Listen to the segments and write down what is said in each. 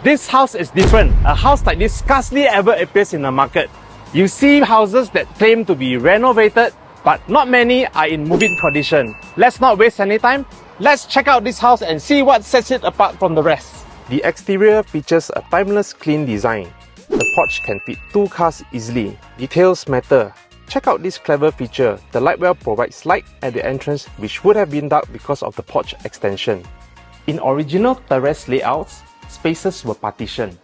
This house is different. A house like this scarcely ever appears in the market. You see houses that claim to be renovated, but not many are in move-in condition. Let's not waste any time. Let's check out this house and see what sets it apart from the rest. The exterior features a timeless clean design. The porch can fit 2 cars easily. Details matter. Check out this clever feature. The light well provides light at the entrance, which would have been dark because of the porch extension. In original terrace layouts, spaces were partitioned.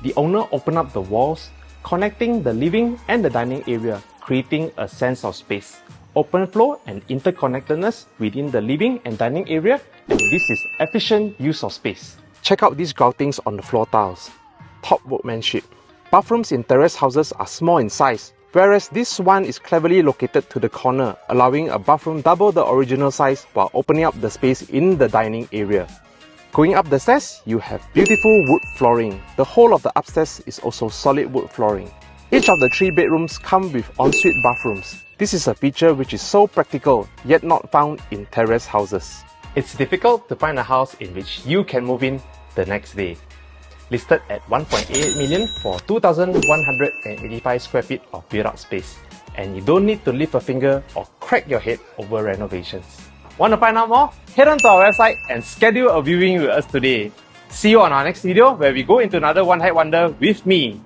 The owner opened up the walls, connecting the living and the dining area, creating a sense of space, open flow and interconnectedness within the living and dining area, and this is efficient use of space. Check out these groutings on the floor tiles. Top workmanship. Bathrooms in terrace houses are small in size, whereas this one is cleverly located to the corner, allowing a bathroom double the original size while opening up the space in the dining area. Going up the stairs, you have beautiful wood flooring. The whole of the upstairs is also solid wood flooring. Each of the 3 bedrooms come with ensuite bathrooms. This is a feature which is so practical, yet not found in terrace houses. It's difficult to find a house in which you can move in the next day. Listed at 1.88 million for 2,185 square feet of built-out space. And you don't need to lift a finger or crack your head over renovations. Want to find out more? Head on to our website and schedule a viewing with us today. See you on our next video where we go into another one-hit wonder with me.